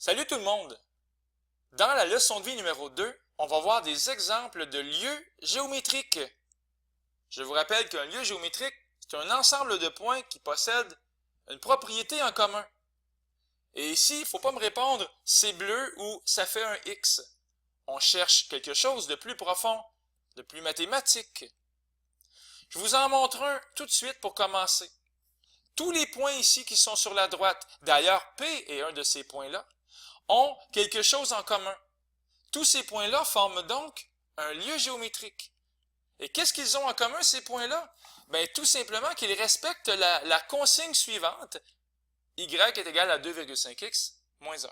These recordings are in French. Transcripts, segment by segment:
Salut tout le monde! Dans la leçon de vie numéro 2, on va voir des exemples de lieux géométriques. Je vous rappelle qu'un lieu géométrique, c'est un ensemble de points qui possèdent une propriété en commun. Et ici, il ne faut pas me répondre « c'est bleu » ou « ça fait un X ». On cherche quelque chose de plus profond, de plus mathématique. Je vous en montre un tout de suite pour commencer. Tous les points ici qui sont sur la droite, d'ailleurs P est un de ces points-là, ont quelque chose en commun. Tous ces points-là forment donc un lieu géométrique. Et qu'est-ce qu'ils ont en commun, ces points-là? Bien, tout simplement qu'ils respectent la consigne suivante. Y est égal à 2,5x moins 1.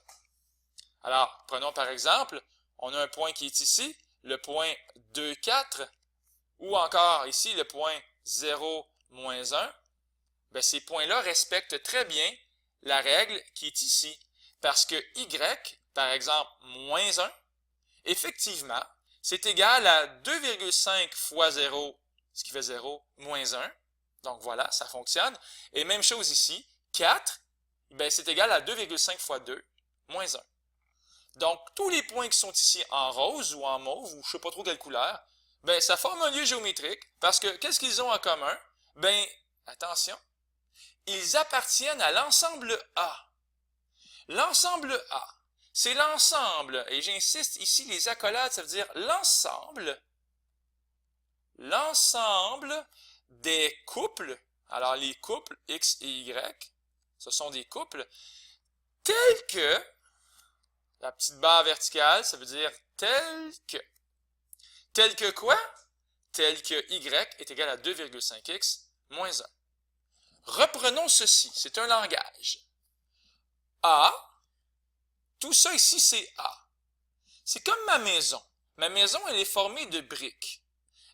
Alors, prenons par exemple, on a un point qui est ici, le point 2, 4, ou encore ici le point 0, moins 1. Bien, ces points-là respectent très bien la règle qui est ici. Parce que y, par exemple, moins 1, effectivement, c'est égal à 2,5 fois 0, ce qui fait 0, moins 1. Donc voilà, ça fonctionne. Et même chose ici, 4, ben, c'est égal à 2,5 fois 2, moins 1. Donc, tous les points qui sont ici en rose ou en mauve, ou je ne sais pas trop quelle couleur, ben, ça forme un lieu géométrique, parce que qu'est-ce qu'ils ont en commun? Ben, attention, ils appartiennent à l'ensemble A. L'ensemble A, c'est l'ensemble, et j'insiste ici, les accolades, ça veut dire l'ensemble des couples, alors les couples X et Y, ce sont des couples, tels que, la petite barre verticale, ça veut dire tel que quoi? Tel que Y est égal à 2,5x moins 1. Reprenons ceci, c'est un langage. A, tout ça ici, c'est A. C'est comme ma maison. Ma maison, elle est formée de briques.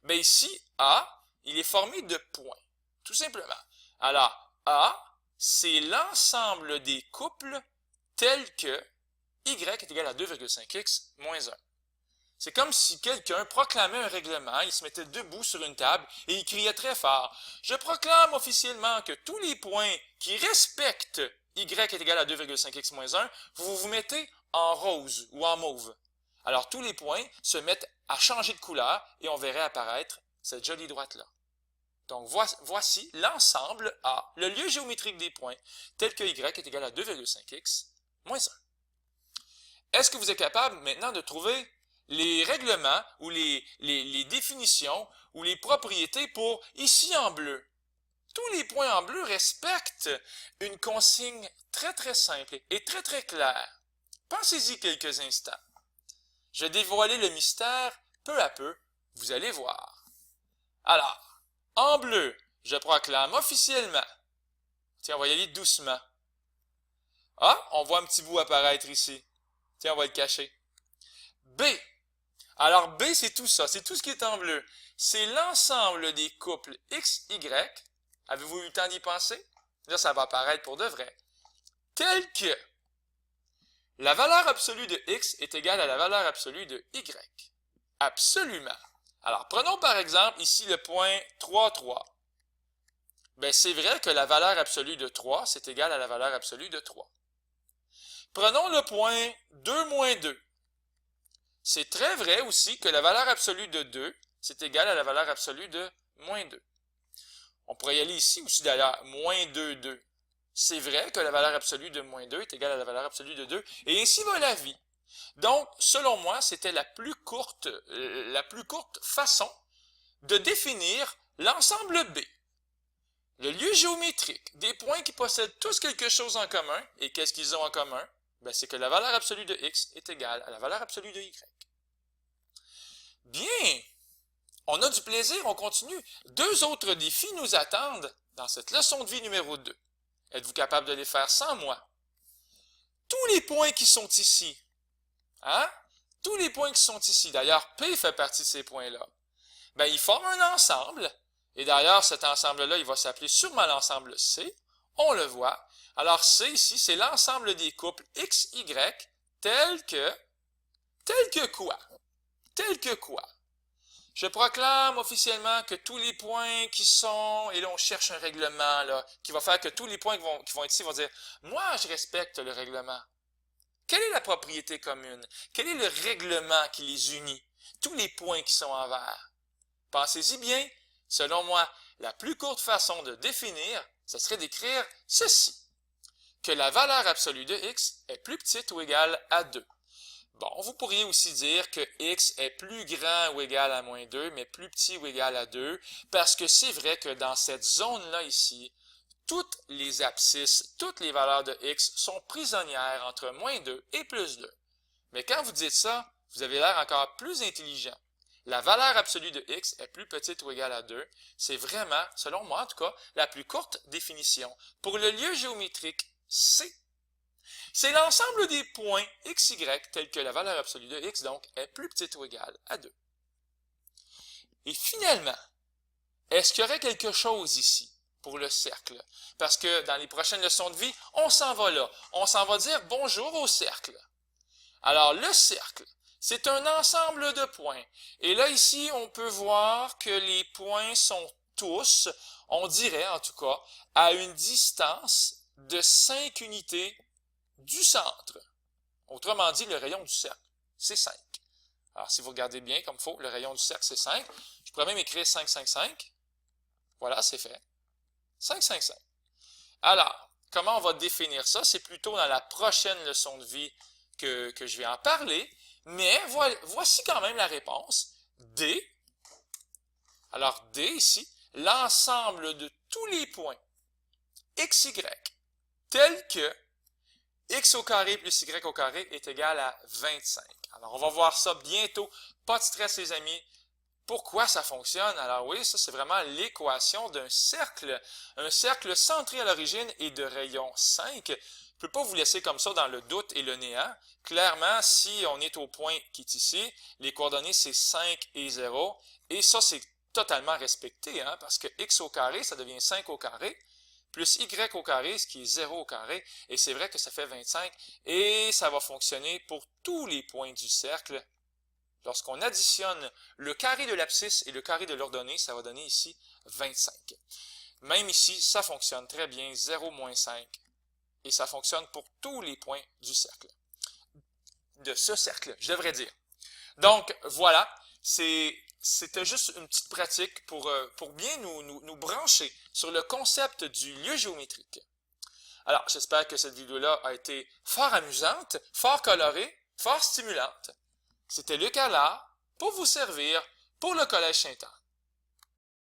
Bien ici, A, il est formé de points, tout simplement. Alors, A, c'est l'ensemble des couples tels que Y est égal à 2,5x moins 1. C'est comme si quelqu'un proclamait un règlement, il se mettait debout sur une table et il criait très fort « Je proclame officiellement que tous les points qui respectent Y est égal à 2,5x moins 1, vous vous mettez en rose ou en mauve. » Alors tous les points se mettent à changer de couleur et on verrait apparaître cette jolie droite-là. Donc voici l'ensemble A, le lieu géométrique des points, tel que Y est égal à 2,5x moins 1. Est-ce que vous êtes capable maintenant de trouver les règlements ou les définitions ou les propriétés pour ici en bleu? Tous les points en bleu respectent une consigne très très simple et très très claire. Pensez-y quelques instants. Je vais dévoiler le mystère peu à peu, vous allez voir. Alors, en bleu, je proclame officiellement. Tiens, on va y aller doucement. Ah, on voit un petit bout apparaître ici. Tiens, on va le cacher. B. Alors B, c'est tout ça, c'est tout ce qui est en bleu. C'est l'ensemble des couples X, Y. Avez-vous eu le temps d'y penser? Là, ça va apparaître pour de vrai. Tel que la valeur absolue de X est égale à la valeur absolue de Y. Absolument. Alors, prenons par exemple ici le point 3, 3. Bien, c'est vrai que la valeur absolue de 3, c'est égal à la valeur absolue de 3. Prenons le point 2 moins 2. C'est très vrai aussi que la valeur absolue de 2, c'est égal à la valeur absolue de moins 2. On pourrait y aller ici aussi d'ailleurs, moins 2, 2. C'est vrai que la valeur absolue de moins 2 est égale à la valeur absolue de 2, et ainsi va la vie. Donc, selon moi, c'était la plus courte façon de définir l'ensemble B. Le lieu géométrique des points qui possèdent tous quelque chose en commun, et qu'est-ce qu'ils ont en commun? Ben, c'est que la valeur absolue de X est égale à la valeur absolue de Y. Bien, on a du plaisir, on continue. Deux autres défis nous attendent dans cette leçon de vie numéro 2. Êtes-vous capable de les faire sans moi? Tous les points qui sont ici, hein? Tous les points qui sont ici, d'ailleurs P fait partie de ces points-là, ben, ils forment un ensemble, et d'ailleurs cet ensemble-là, il va s'appeler sûrement l'ensemble C, on le voit. Alors C ici, c'est l'ensemble des couples X, Y, tel que quoi? Tel que quoi? Je proclame officiellement que tous les points qui sont, et là on cherche un règlement là, qui va faire que tous les points qui vont être ici vont dire « Moi, je respecte le règlement ». Quelle est la propriété commune? Quel est le règlement qui les unit? Tous les points qui sont en vert. Pensez-y bien. Selon moi, la plus courte façon de définir, ce serait d'écrire ceci. Que la valeur absolue de x est plus petite ou égale à 2. Bon, vous pourriez aussi dire que x est plus grand ou égal à moins 2, mais plus petit ou égal à 2, parce que c'est vrai que dans cette zone-là ici, toutes les abscisses, toutes les valeurs de x sont prisonnières entre moins 2 et plus 2. Mais quand vous dites ça, vous avez l'air encore plus intelligent. La valeur absolue de x est plus petite ou égale à 2. C'est vraiment, selon moi en tout cas, la plus courte définition. Pour le lieu géométrique C, c'est l'ensemble des points x, y, tels que la valeur absolue de x, donc, est plus petite ou égale à 2. Et finalement, est-ce qu'il y aurait quelque chose ici pour le cercle? Parce que dans les prochaines leçons de vie, on s'en va là. On s'en va dire bonjour au cercle. Alors, le cercle, c'est un ensemble de points. Et là, ici, on peut voir que les points sont tous, on dirait en tout cas, à une distance de 5 unités du centre. Autrement dit, le rayon du cercle, c'est 5. Alors, si vous regardez bien comme il faut, le rayon du cercle, c'est 5. Je pourrais même écrire 5, 5, 5. Voilà, c'est fait. 5, 5, 5. Alors, comment on va définir ça? C'est plutôt dans la prochaine leçon de vie que je vais en parler. Mais voici quand même la réponse. D. Alors, D ici, l'ensemble de tous les points x, y, tels que x au carré plus y au carré est égal à 25. Alors, on va voir ça bientôt. Pas de stress, les amis. Pourquoi ça fonctionne? Alors oui, ça c'est vraiment l'équation d'un cercle. Un cercle centré à l'origine et de rayon 5. Je ne peux pas vous laisser comme ça dans le doute et le néant. Clairement, si on est au point qui est ici, les coordonnées c'est 5 et 0. Et ça c'est totalement respecté, hein, parce que x au carré, ça devient 5 au carré, plus y au carré, ce qui est 0 au carré. Et c'est vrai que ça fait 25. Et ça va fonctionner pour tous les points du cercle. Lorsqu'on additionne le carré de l'abscisse et le carré de l'ordonnée, ça va donner ici 25. Même ici, ça fonctionne très bien, 0 moins 5. Et ça fonctionne pour tous les points du cercle. De ce cercle, je devrais dire. Donc, voilà, c'était juste une petite pratique pour bien nous brancher sur le concept du lieu géométrique. Alors, j'espère que cette vidéo-là a été fort amusante, fort colorée, fort stimulante. C'était Luc Allard pour vous servir pour le Collège Sainte-Anne.